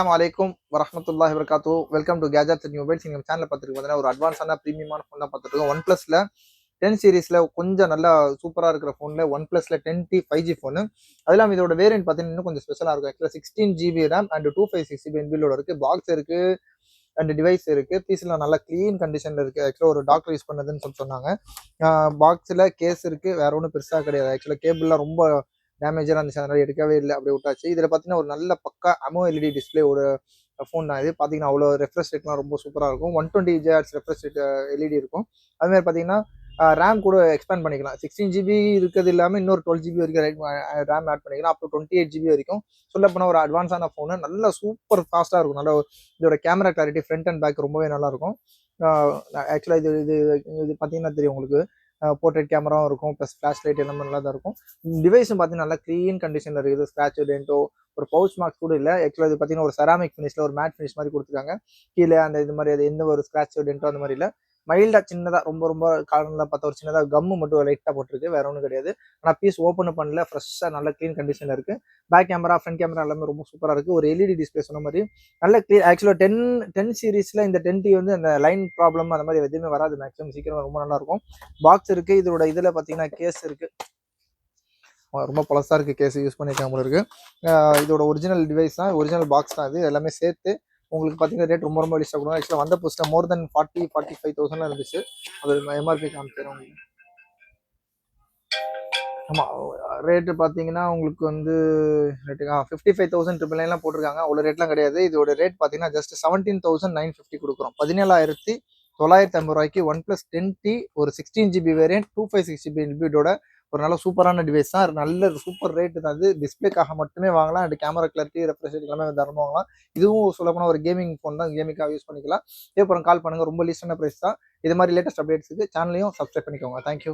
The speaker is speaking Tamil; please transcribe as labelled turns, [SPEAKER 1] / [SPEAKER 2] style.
[SPEAKER 1] அலைக்கும் வரஹ்மத்துல்லாஹி வபரகாத்து. Welcome to gadgets and mobiles. நம்ம சேனல் பார்த்துருக்கு பார்த்தீங்கன்னா ஒரு அட்வான்ஸான ப்ரீமியமான ஃபோன் தான் பார்த்துருக்கோம். ஒன் ப்ளஸ்ல 10 சீரிஸ்ல கொஞ்சம் நல்லா சூப்பராக இருக்கிற ஃபோனில் ஒன் ப்ளஸ்ல 10T 5G ஃபோனு. அது இல்லாமல் இதோட வேரியன்ட் பார்த்தீங்கன்னா இன்னும் கொஞ்சம் ஸ்பெஷலாக இருக்கும். ஆக்சுவலாக 16GB ரேம் அண்ட் 256GB இன்பில்டோட இருக்குது. பாக்ஸ் இருக்குது அண்ட் டிவைஸ் இருக்குது. பீஸ்லாம் நல்லா க்ளீன் கண்டிஷனில் இருக்குது. ஆக்சுவலாக ஒரு டாக்டர் யூஸ் பண்ணதுன்னு சொன்னாங்க. பாக்ஸில் கேஸ் இருக்குது, வேற ஒன்றும் பெருசாக கிடையாது. ஆக்சுவலாக கேபிள்லாம் ரொம்ப டேமேஜாக இருந்துச்சு, அதனால எடுக்கவே இல்லை, அப்படியே விட்டாச்சு. இதில் பார்த்தீங்கன்னா ஒரு நல்ல பக்கா AMOLED டிஸ்பிளே ஒரு ஃபோன் தான் இது. பார்த்தீங்கன்னா அவ்வளோ ரெஃப்ரெஷ் ரேட்லாம் ரொம்ப சூப்பராக இருக்கும். 120 Hz ரெஃப்ரெஷ் ரேட் எல்இடி இருக்கும். அதுமாதிரி பார்த்தீங்கன்னா ரேம் கூட எக்ஸ்பேண்ட் பண்ணிக்கலாம். 16GB இருக்கிறது இல்லாமல் இன்னொரு 12GB வரைக்கும் ரேம் ஆட் பண்ணிக்கலாம். அப்புறம் 28GB வரைக்கும். சொல்லப்போனால் ஒரு அட்வான்ஸான ஃபோனு, நல்ல சூப்பர் ஃபாஸ்ட்டாக இருக்கும். நல்ல இதோட camera clarity front and back ரொம்பவே நல்லாயிருக்கும். ஆக்சுவலாக இது இது இது பார்த்தீங்கன்னா தெரியும் உங்களுக்கு, போர்ட்ரேட் கேமராவும் இருக்கும், ப்ளஸ் ஃப்ளாஷ் லைட் எல்லாமே நல்லா தான் இருக்கும். டிவைஸும் பார்த்தீங்கன்னா நல்லா க்ளீன் கண்டிஷனில் இருக்குது. ஸ்க்ராட்ச் டென்ட்டோ ஒரு பவுச் மார்க்ஸ் கூட இல்லை. ஆக்சுவலாக இது பார்த்தீங்கன்னா ஒரு செராமிக் ஃபினிஷில் ஒரு மேட் ஃபினிஷ் மாதிரி கொடுத்துருக்காங்க. கீழே அந்த இது மாதிரி அது எந்த ஒரு ஸ்க்ராட்ச் டென்ட்டோ அந்த மாதிரி இல்லை. மைல்டாக சின்னதாக ரொம்ப காலங்களில் பார்த்தா ஒரு சின்னதாக கம்மு மட்டும் லைட்டாக போட்டிருக்கு, வேற ஒன்றும் கிடையாது. ஆனால் பீஸ் ஓப்பன் பண்ணல, ஃப்ரெஷ்ஷாக நல்ல க்ளீன் கண்டிஷனில் இருக்குது. பேக் கேமரா ஃப்ரண்ட் கேமரா எல்லாமே ரொம்ப சூப்பராக இருக்குது. ஒரு எல்இடி டிஸ்பிளே சொன்ன மாதிரி நல்ல க்ளீன். ஆக்சுவலாக 10 சீரீஸில் இந்த 10T வந்து அந்த லைன் ப்ராப்ளம் அந்த மாதிரி எதுவுமே வராது. மேக்ஸிமம் சீக்கிரம் ரொம்ப நல்லாயிருக்கும். பாக்ஸ் இருக்குது. இதோட இதில் பார்த்தீங்கன்னா கேஸ் இருக்குது, ரொம்ப பழசாக இருக்குது. கேஸ் யூஸ் பண்ணியிருக்காங்க போல இருக்குது. இதோட ஒரிஜினல் டிவைஸ் தான், ஒரிஜினல் பாக்ஸ் தான். இது எல்லாமே சேர்த்து உங்களுக்கு பார்த்தீங்கன்னா ரேட் ரொம்ப வெளியாக கொடுக்கும். ஆக்சுவலாக வந்த புதுசில் மோர் தென் 40-45,000 இருந்துச்சு. அது எம்ஆர்பி காமிச்சிடும் உங்களுக்கு. ஆமாம், ரேட்டு பார்த்தீங்கன்னா உங்களுக்கு வந்து ரேட்டு 55,000 999 போட்டிருக்காங்க. அவ்வளோ ரேட்லாம் கிடையாது. இதோட ரேட் பார்த்தீங்கன்னா ஜஸ்ட் 17,950 கொடுக்குறோம். 17,950 ஒன் ப்ளஸ் 10T ஒரு 16GB வேரியன்ட் 256GB இன்பில்டோட ஒரு நல்ல சூப்பரான டிவைஸ் தான். நல்ல சூப்பர் ரேட்டு தான். அது டிஸ்பிளேக்காக மட்டுமே வாங்கலாம். அண்ட் கேமரா கிளாரிட்டி ரெஃப்ரெஷ் எல்லாமே தரமாக வாங்கலாம். இதுவும் சொல்லப்போனால் ஒரு கேமிங் ஃபோன் தான், கேமிங்காக யூஸ் பண்ணிக்கலாம். அப்புறம் கால் பண்ணுங்கள், ரொம்ப லீஸ்டான ப்ரைஸ் தான். இது மாதிரி லேட்டஸ்ட் அப்டேட்ஸுக்கு சேனலையும் சப்ஸ்கிரைப் பண்ணிக்கோங்க. தேங்க்யூ.